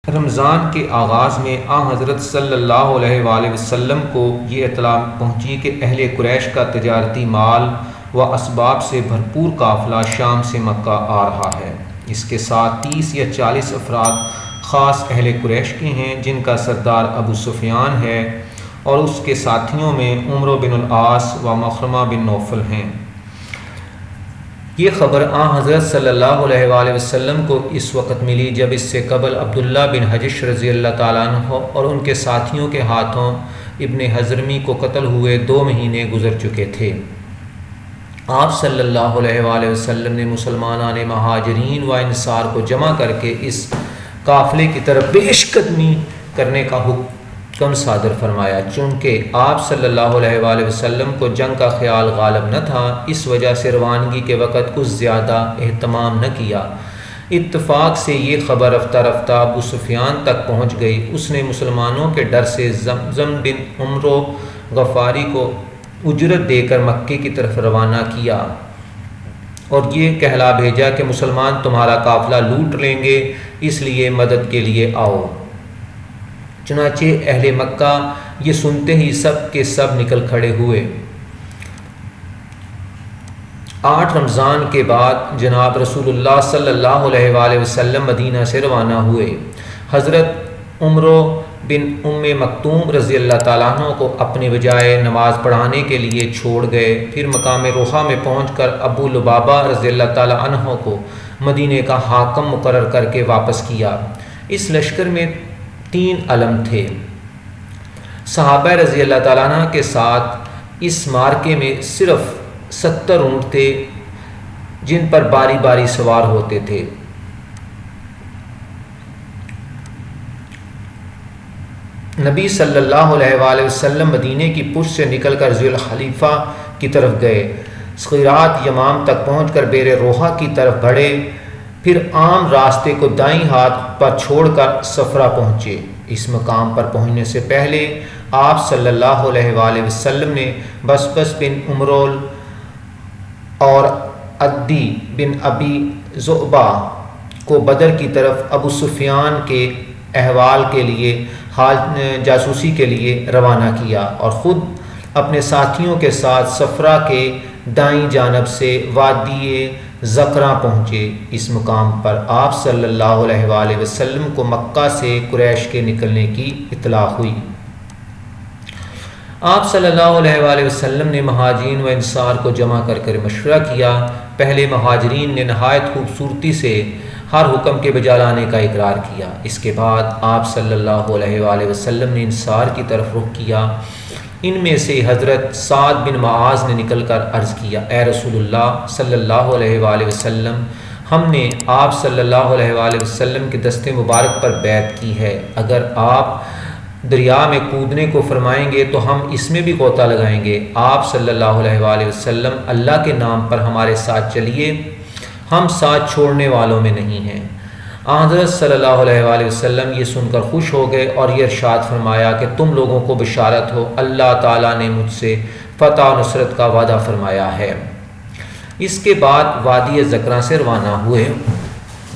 رمضان کے آغاز میں حضرت صلی اللہ علیہ وآلہ وسلم کو یہ اطلاع پہنچی کہ اہل قریش کا تجارتی مال و اسباب سے بھرپور قافلہ شام سے مکہ آ رہا ہے۔ اس کے ساتھ 30 یا 40 افراد خاص اہل قریش کے ہیں، جن کا سردار ابو سفیان ہے، اور اس کے ساتھیوں میں عمرو بن العاص و مخرمہ بن نوفل ہیں۔ یہ خبر حضرت صلی اللہ علیہ وآلہ وسلم کو اس وقت ملی جب اس سے قبل عبداللہ بن حجش رضی اللہ تعالیٰ عنہ اور ان کے ساتھیوں کے ہاتھوں ابن حضرمی کو قتل ہوئے 2 مہینے گزر چکے تھے۔ آپ صلی اللہ علیہ وآلہ وسلم نے مسلمانان مہاجرین و انصار کو جمع کر کے اس قافلے کی طرف پیش قدمی کرنے کا حکم صادر فرمایا۔ چونکہ آپ صلی اللہ علیہ وآلہ وسلم کو جنگ کا خیال غالب نہ تھا، اس وجہ سے روانگی کے وقت کچھ زیادہ اہتمام نہ کیا۔ اتفاق سے یہ خبر رفتہ رفتہ ابو سفیان تک پہنچ گئی۔ اس نے مسلمانوں کے ڈر سے زمزم بن عمرو غفاری کو اجرت دے کر مکے کی طرف روانہ کیا اور یہ کہلا بھیجا کہ مسلمان تمہارا قافلہ لوٹ لیں گے، اس لیے مدد کے لیے آؤ۔ چنانچہ اہل مکہ یہ سنتے ہی سب کے سب نکل کھڑے ہوئے۔ 8 رمضان کے بعد جناب رسول اللہ صلی اللہ علیہ وآلہ وسلم مدینہ سے روانہ ہوئے۔ حضرت عمرو بن مکتوم رضی اللہ تعالیٰ عنہ کو اپنے بجائے نماز پڑھانے کے لیے چھوڑ گئے۔ پھر مقام روحہ میں پہنچ کر ابو لبابہ رضی اللہ تعالیٰ عنہ کو مدینے کا حاکم مقرر کر کے واپس کیا۔ اس لشکر میں 3 علم تھے۔ صحابہ رضی اللہ تعالیٰ عنہ کے ساتھ اس مارکے میں صرف 70 اونٹ تھے، جن پر باری باری سوار ہوتے تھے۔ نبی صلی اللہ علیہ وآلہ وسلم مدینے کی پشت سے نکل کر ذی الخلیفہ کی طرف گئے، صغیرات یمام تک پہنچ کر بیر روحہ کی طرف بڑھے، پھر عام راستے کو دائیں ہاتھ پر چھوڑ کر صفرا پہنچے۔ اس مقام پر پہنچنے سے پہلے آپ صلی اللہ علیہ وآلہ وسلم نے بسبس بن عمرول اور عدی بن ابی ذؤبہ کو بدر کی طرف ابو سفیان کے احوال کے لیے جاسوسی کے لیے روانہ کیا اور خود اپنے ساتھیوں کے ساتھ صفرا کے دائیں جانب سے وادی زکراں پہنچے۔ اس مقام پر آپ صلی اللہ علیہ وآلہ وسلم کو مکہ سے قریش کے نکلنے کی اطلاع ہوئی۔ آپ صلی اللہ علیہ وآلہ وسلم نے مہاجرین و انصار کو جمع کر کر مشورہ کیا۔ پہلے مہاجرین نے نہایت خوبصورتی سے ہر حکم کے بجا لانے کا اقرار کیا۔ اس کے بعد آپ صلی اللہ علیہ وآلہ وسلم نے انصار کی طرف رخ کیا۔ ان میں سے حضرت سعد بن معاذ نے نکل کر عرض کیا، اے رسول اللہ صلی اللہ علیہ وآلہ وسلم، ہم نے آپ صلی اللہ علیہ وآلہ وسلم کے دست مبارک پر بیعت کی ہے۔ اگر آپ دریا میں کودنے کو فرمائیں گے تو ہم اس میں بھی غوطہ لگائیں گے۔ آپ صلی اللہ علیہ وآلہ وسلم اللہ کے نام پر ہمارے ساتھ چلیے، ہم ساتھ چھوڑنے والوں میں نہیں ہیں۔ حضرت صلی اللہ علیہ وآلہ وسلم یہ سن کر خوش ہو گئے اور یہ ارشاد فرمایا کہ تم لوگوں کو بشارت ہو، اللہ تعالیٰ نے مجھ سے فتح و نصرت کا وعدہ فرمایا ہے۔ اس کے بعد وادی زکراں سے روانہ ہوئے۔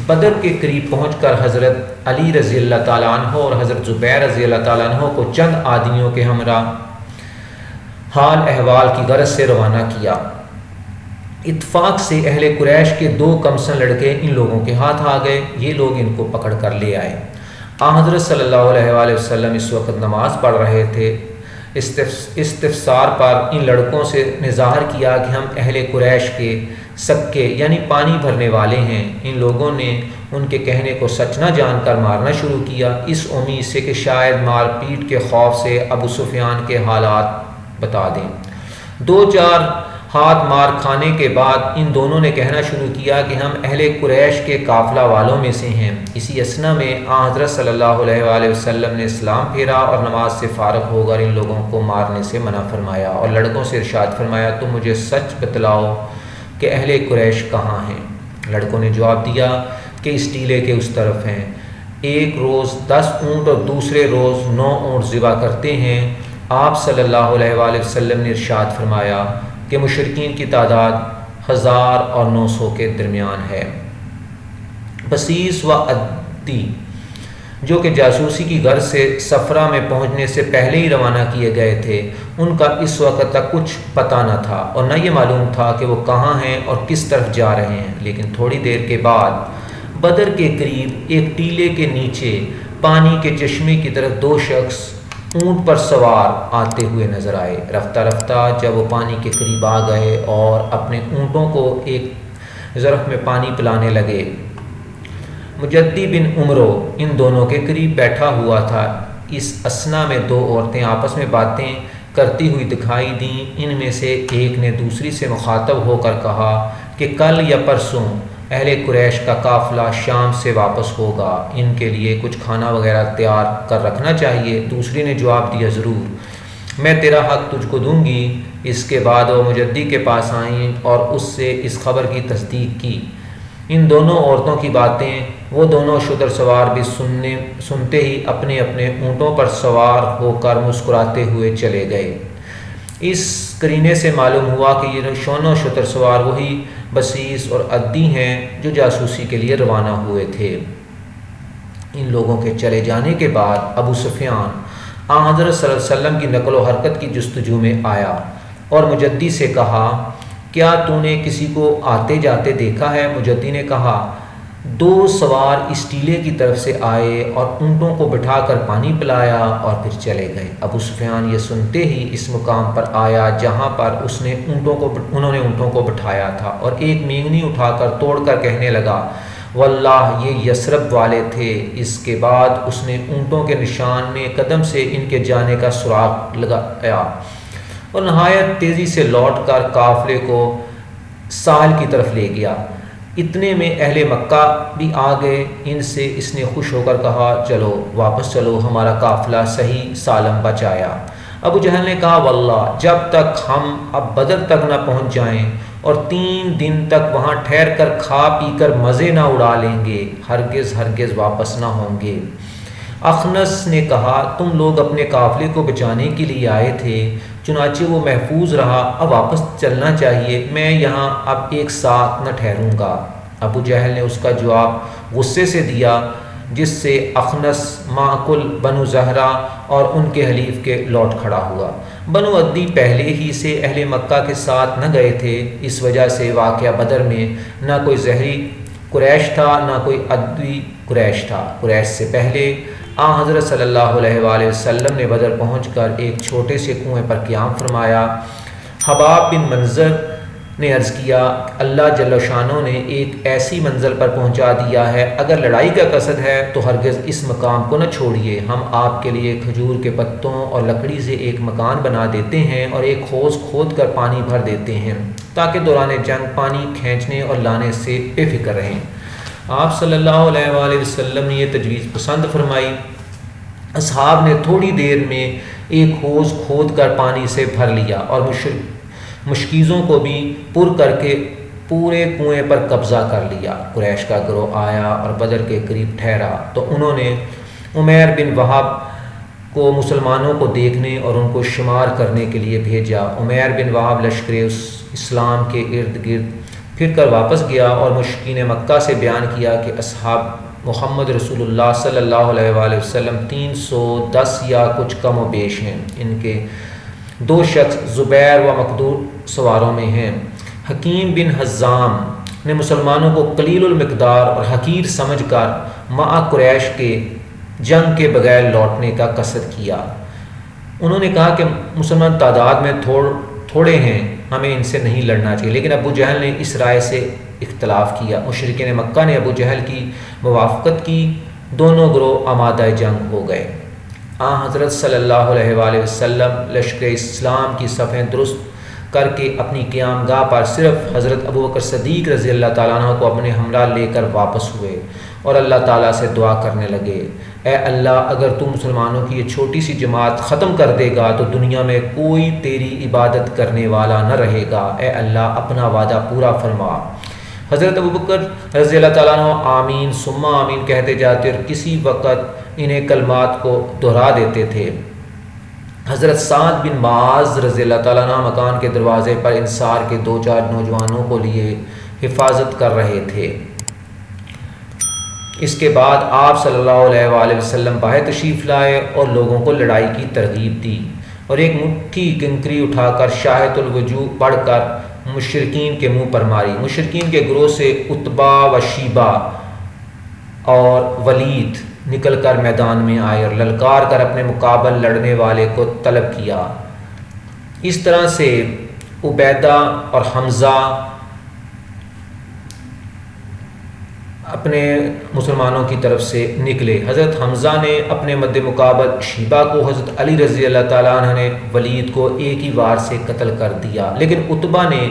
بدر کے قریب پہنچ کر حضرت علی رضی اللہ تعالیٰ عنہ اور حضرت زبیر رضی اللہ تعالیٰ عنہ کو چند آدمیوں کے ہمراہ حال احوال کی غرض سے روانہ کیا۔ اتفاق سے اہل قریش کے 2 کمسن لڑکے ان لوگوں کے ہاتھ آ گئے۔ یہ لوگ ان کو پکڑ کر لے آئے۔ حضرت صلی اللہ علیہ وآلہ وسلم اس وقت نماز پڑھ رہے تھے۔ استفسار پر ان لڑکوں سے نے ظاہر کیا کہ ہم اہل قریش کے سکے یعنی پانی بھرنے والے ہیں۔ ان لوگوں نے ان کے کہنے کو سچ نہ جان کر مارنا شروع کیا، اس امید سے کہ شاید مار پیٹ کے خوف سے ابو سفیان کے حالات بتا دیں۔ 2-4 ہاتھ مار کھانے کے بعد ان دونوں نے کہنا شروع کیا کہ ہم اہل قریش کے قافلہ والوں میں سے ہیں۔ اسی اثنا میں حضرت صلی اللہ علیہ وآلہ وسلم نے اسلام پھیرا اور نماز سے فارغ ہو کر ان لوگوں کو مارنے سے منع فرمایا اور لڑکوں سے ارشاد فرمایا، تم مجھے سچ بتلاؤ کہ اہل قریش کہاں ہیں؟ لڑکوں نے جواب دیا کہ اس ٹیلے کے اس طرف ہیں۔ ایک روز 10 اونٹ اور دوسرے روز 9 اونٹ ذبح کرتے ہیں۔ آپ صلی اللہ علیہ وآلہ وسلم نے ارشاد فرمایا کہ مشرکین کی تعداد 1000 اور 900 کے درمیان ہے۔ بصیص و عدی جو کہ جاسوسی کی غرض سے صفرا میں پہنچنے سے پہلے ہی روانہ کیے گئے تھے، ان کا اس وقت تک کچھ پتہ نہ تھا اور نہ یہ معلوم تھا کہ وہ کہاں ہیں اور کس طرف جا رہے ہیں۔ لیکن تھوڑی دیر کے بعد بدر کے قریب ایک ٹیلے کے نیچے پانی کے چشمے کی طرف دو شخص اونٹ پر سوار آتے ہوئے نظر آئے۔ رفتہ رفتہ جب وہ پانی کے قریب آ گئے اور اپنے اونٹوں کو ایک ظرف میں پانی پلانے لگے، مجدی بن عمرو ان دونوں کے قریب بیٹھا ہوا تھا۔ اس اثنا میں دو عورتیں آپس میں باتیں کرتی ہوئی دکھائی دیں۔ ان میں سے ایک نے دوسری سے مخاطب ہو کر کہا کہ کل یا پرسوں اہل قریش کا قافلہ شام سے واپس ہوگا، ان کے لیے کچھ کھانا وغیرہ تیار کر رکھنا چاہیے۔ دوسری نے جواب دیا، ضرور، میں تیرا حق تجھ کو دوں گی۔ اس کے بعد وہ مجدی کے پاس آئیں اور اس سے اس خبر کی تصدیق کی۔ ان دونوں عورتوں کی باتیں وہ دونوں شتر سوار بھی سنتے ہی اپنے اپنے اونٹوں پر سوار ہو کر مسکراتے ہوئے چلے گئے۔ اس قرینے سے معلوم ہوا کہ یہ دونوں شتر سوار وہی بصیص اور عدی ہیں جو جاسوسی کے لیے روانہ ہوئے تھے۔ ان لوگوں کے چلے جانے کے بعد ابو سفیان حضرت صلی اللہ علیہ وسلم کی نقل و حرکت کی جستجو میں آیا اور مجدی سے کہا، کیا تو نے کسی کو آتے جاتے دیکھا ہے؟ مجدی نے کہا، دو سوار اس ٹیلے کی طرف سے آئے اور اونٹوں کو بٹھا کر پانی پلایا اور پھر چلے گئے۔ ابو سفیان یہ سنتے ہی اس مقام پر آیا جہاں پر انہوں نے اونٹوں کو بٹھایا تھا اور ایک مینگنی اٹھا کر توڑ کر کہنے لگا، واللہ یہ یثرب والے تھے۔ اس کے بعد اس نے اونٹوں کے نشان میں قدم سے ان کے جانے کا سراغ لگایا اور نہایت تیزی سے لوٹ کر قافلے کو ساحل کی طرف لے گیا۔ اتنے میں اہل مکہ بھی آ گئے۔ ان سے اس نے خوش ہو کر کہا، چلو واپس چلو، ہمارا قافلہ صحیح سالم بچ آیا۔ ابو جہل نے کہا، واللہ جب تک ہم اب بدر تک نہ پہنچ جائیں اور 3 دن تک وہاں ٹھہر کر کھا پی کر مزے نہ اڑا لیں گے، ہرگز ہرگز واپس نہ ہوں گے۔ اخنس نے کہا، تم لوگ اپنے قافلے کو بچانے کے لیے آئے تھے، چنانچہ وہ محفوظ رہا، اب واپس چلنا چاہیے، میں یہاں اب ایک ساتھ نہ ٹھہروں گا۔ ابو جہل نے اس کا جواب غصے سے دیا، جس سے اخنس معقل بنو زہرہ اور ان کے حلیف کے لوٹ کھڑا ہوا۔ بنو عدی پہلے ہی سے اہل مکہ کے ساتھ نہ گئے تھے، اس وجہ سے واقعہ بدر میں نہ کوئی ظہری قریش تھا نہ کوئی عدوی قریش تھا۔ قریش سے پہلے حضرت صلی اللہ علیہ وآلہ وسلم نے بدر پہنچ کر ایک چھوٹے سے کنویں پر قیام فرمایا۔ حباب بن منظر نے عرض کیا، اللہ جل شانہ نے ایک ایسی منزل پر پہنچا دیا ہے، اگر لڑائی کا قصد ہے تو ہرگز اس مقام کو نہ چھوڑیے، ہم آپ کے لیے کھجور کے پتوں اور لکڑی سے ایک مکان بنا دیتے ہیں اور ایک حوض کھود کر پانی بھر دیتے ہیں تاکہ دوران جنگ پانی کھینچنے اور لانے سے بے فکر رہیں۔ آپ صلی اللہ علیہ وآلہ وسلم نے یہ تجویز پسند فرمائی۔ اصحاب نے تھوڑی دیر میں ایک حوض کھود کر پانی سے بھر لیا اور مشکیزوں کو بھی پر کر کے پورے کنویں پر قبضہ کر لیا۔ قریش کا گروہ آیا اور بدر کے قریب ٹھہرا تو انہوں نے عمیر بن وہب کو مسلمانوں کو دیکھنے اور ان کو شمار کرنے کے لیے بھیجا۔ عمیر بن وہب لشکر اسلام کے ارد گرد پھر کر واپس گیا اور مشرکین مکہ سے بیان کیا کہ اصحاب محمد رسول اللہ صلی اللہ علیہ وآلہ وسلم 310 یا کچھ کم و بیش ہیں، ان کے 2 شخص زبیر و مقدور سواروں میں ہیں۔ حکیم بن حزام نے مسلمانوں کو قلیل المقدار اور حقیر سمجھ کر مع قریش کے جنگ کے بغیر لوٹنے کا قصد کیا۔ انہوں نے کہا کہ مسلمان تعداد میں تھوڑے ہیں، ہمیں ان سے نہیں لڑنا چاہیے، لیکن ابو جہل نے اس رائے سے اختلاف کیا۔ مشرکین مکہ نے ابو جہل کی موافقت کی، دونوں گروہ آمادہ جنگ ہو گئے۔ حضرت صلی اللہ علیہ وآلہ وسلم لشکر اسلام کی صفیں درست کر کے اپنی قیام گاہ پر صرف حضرت ابوبکر صدیق رضی اللہ تعالیٰ عنہ کو اپنے ہمراہ لے کر واپس ہوئے اور اللہ تعالیٰ سے دعا کرنے لگے، اے اللہ، اگر تو مسلمانوں کی یہ چھوٹی سی جماعت ختم کر دے گا تو دنیا میں کوئی تیری عبادت کرنے والا نہ رہے گا، اے اللہ اپنا وعدہ پورا فرما۔ حضرت ابوبکر رضی اللہ تعالیٰ عنہ آمین ثم آمین کہتے جاتے اور کسی وقت انہیں کلمات کو دہرا دیتے تھے۔ حضرت سعد بن معاذ رضی اللہ تعالیٰ عنہ مکان کے دروازے پر انصار کے 2-4 نوجوانوں کو لیے حفاظت کر رہے تھے۔ اس کے بعد آپ صلی اللہ علیہ وآلہ وسلم باہر تشریف لائے اور لوگوں کو لڑائی کی ترغیب دی اور ایک مٹھی کنکری اٹھا کر شاہد الوجوہ پڑھ کر مشرکین کے منہ پر ماری۔ مشرکین کے گروہ سے عتبہ و شیبہ اور ولید نکل کر میدان میں آئے اور للکار کر اپنے مقابل لڑنے والے کو طلب کیا۔ اس طرح سے عبیدہ اور حمزہ اپنے مسلمانوں کی طرف سے نکلے۔ حضرت حمزہ نے اپنے مد مقابل شیبہ کو، حضرت علی رضی اللہ تعالیٰ عنہ نے ولید کو ایک ہی وار سے قتل کر دیا، لیکن عتبہ نے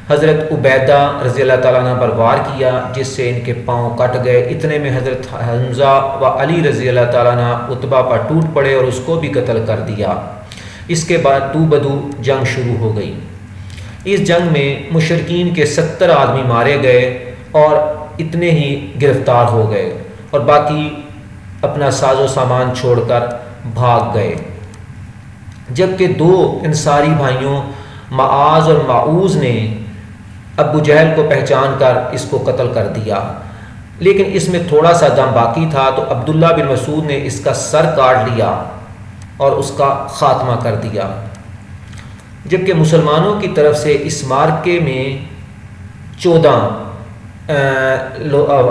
حضرت عبیدہ رضی اللہ تعالیٰ عنہ پر وار کیا جس سے ان کے پاؤں کٹ گئے۔ اتنے میں حضرت حمزہ و علی رضی اللہ تعالیٰ عنہ عتبہ پر ٹوٹ پڑے اور اس کو بھی قتل کر دیا۔ اس کے بعد دو بدو جنگ شروع ہو گئی۔ اس جنگ میں مشرکین کے 70 آدمی مارے گئے اور اتنے ہی گرفتار ہو گئے اور باقی اپنا ساز و سامان چھوڑ کر بھاگ گئے، جبکہ دو انصاری بھائیوں معاذ اور معوذ نے ابو جہل کو پہچان کر اس کو قتل کر دیا، لیکن اس میں تھوڑا سا دم باقی تھا تو عبداللہ بن مسعود نے اس کا سر کاٹ لیا اور اس کا خاتمہ کر دیا۔ جبکہ مسلمانوں کی طرف سے اس معرکے میں 14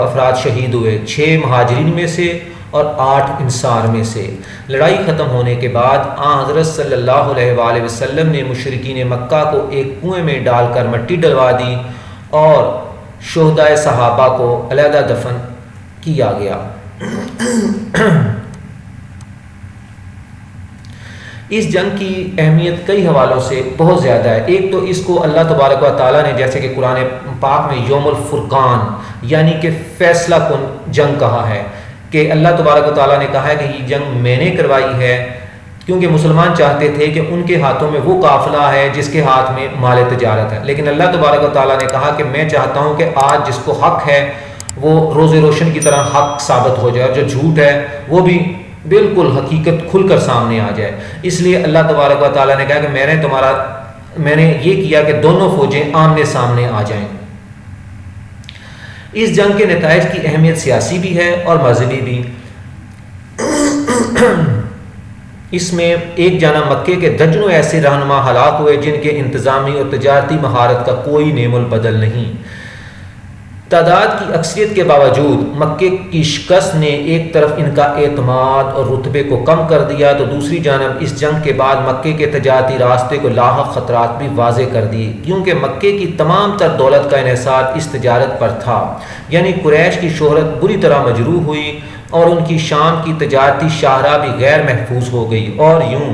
افراد شہید ہوئے، 6 مہاجرین میں سے اور 8 انصار میں سے۔ لڑائی ختم ہونے کے بعد آن حضرت صلی اللہ علیہ وآلہ وسلم نے مشرکین مکہ کو ایک کنویں میں ڈال کر مٹی ڈلوا دی اور شہدائے صحابہ کو علیحدہ دفن کیا گیا۔ اس جنگ کی اہمیت کئی حوالوں سے بہت زیادہ ہے۔ ایک تو اس کو اللہ تبارک و تعالیٰ نے جیسے کہ قرآن پاک میں یوم الفرقان یعنی کہ فیصلہ کن جنگ کہا ہے، کہ اللہ تبارک و تعالیٰ نے کہا ہے کہ یہ جنگ میں نے کروائی ہے، کیونکہ مسلمان چاہتے تھے کہ ان کے ہاتھوں میں وہ قافلہ ہے جس کے ہاتھ میں مال تجارت ہے، لیکن اللہ تبارک و تعالیٰ نے کہا کہ میں چاہتا ہوں کہ آج جس کو حق ہے وہ روز روشن کی طرح حق ثابت ہو جائے اور جو جھوٹ ہے وہ بھی بالکل حقیقت کھل کر سامنے آ جائے۔ اس لیے اللہ تبارک و تعالیٰ نے کہا کہ میں نے یہ کیا کہ دونوں فوجیں آمنے سامنے آ جائیں۔ اس جنگ کے نتائج کی اہمیت سیاسی بھی ہے اور مذہبی بھی۔ اس میں ایک جانب مکے کے درجنوں ایسے رہنما ہلاک ہوئے جن کے انتظامی اور تجارتی مہارت کا کوئی نیم البدل نہیں۔ تعداد کی اکثریت کے باوجود مکے کی شکست نے ایک طرف ان کا اعتماد اور رتبے کو کم کر دیا تو دوسری جانب اس جنگ کے بعد مکے کے تجارتی راستے کو لاحق خطرات بھی واضح کر دیے، کیونکہ مکے کی تمام تر دولت کا انحصار اس تجارت پر تھا، یعنی قریش کی شہرت بری طرح مجروح ہوئی اور ان کی شام کی تجارتی شاہراہ بھی غیر محفوظ ہو گئی اور یوں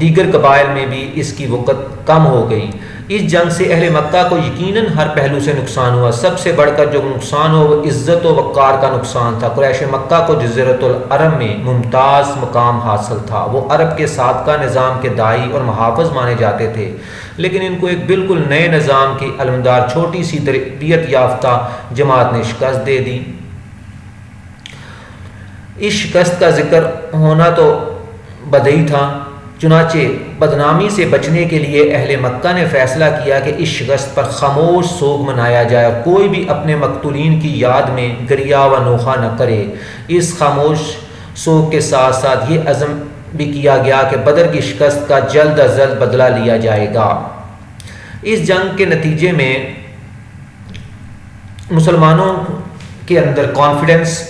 دیگر قبائل میں بھی اس کی وقت کم ہو گئی۔ اس جنگ سے اہل مکہ کو یقیناً ہر پہلو سے نقصان ہوا، سب سے بڑھ کر جو نقصان ہو وہ عزت و وقار کا نقصان تھا۔ قریش مکہ کو جزیرۃ العرب میں ممتاز مقام حاصل تھا، وہ عرب کے سابقہ نظام کے داعی اور محافظ مانے جاتے تھے، لیکن ان کو ایک بالکل نئے نظام کی علمدار چھوٹی سی تربیت یافتہ جماعت نے شکست دے دی۔ اس شکست کا ذکر ہونا تو بدہی تھا، چنانچہ بدنامی سے بچنے کے لیے اہل مکہ نے فیصلہ کیا کہ اس شکست پر خاموش سوگ منایا جائے اور کوئی بھی اپنے مقتولین کی یاد میں گریہ و نوحہ نہ کرے۔ اس خاموش سوگ کے ساتھ ساتھ یہ عزم بھی کیا گیا کہ بدر کی شکست کا جلد از جلد بدلہ لیا جائے گا۔ اس جنگ کے نتیجے میں مسلمانوں کے اندر کانفیڈنس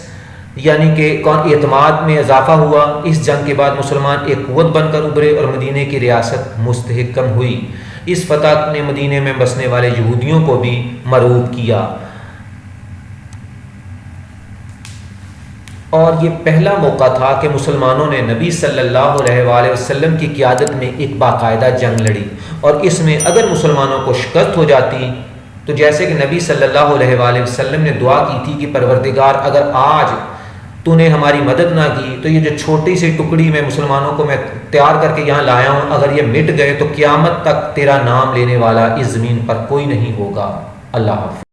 یعنی کہ اعتماد میں اضافہ ہوا۔ اس جنگ کے بعد مسلمان ایک قوت بن کر ابھرے اور مدینے کی ریاست مستحکم ہوئی۔ اس فتح نے مدینے میں بسنے والے یہودیوں کو بھی مرعوب کیا اور یہ پہلا موقع تھا کہ مسلمانوں نے نبی صلی اللہ علیہ وآلہ وسلم کی قیادت میں ایک باقاعدہ جنگ لڑی، اور اس میں اگر مسلمانوں کو شکست ہو جاتی تو جیسے کہ نبی صلی اللہ علیہ وآلہ وسلم نے دعا کی تھی کہ پروردگار اگر آج تو نے ہماری مدد نہ کی تو یہ جو چھوٹی سی ٹکڑی میں مسلمانوں کو میں تیار کر کے یہاں لایا ہوں، اگر یہ مٹ گئے تو قیامت تک تیرا نام لینے والا اس زمین پر کوئی نہیں ہوگا۔ اللہ حافظ۔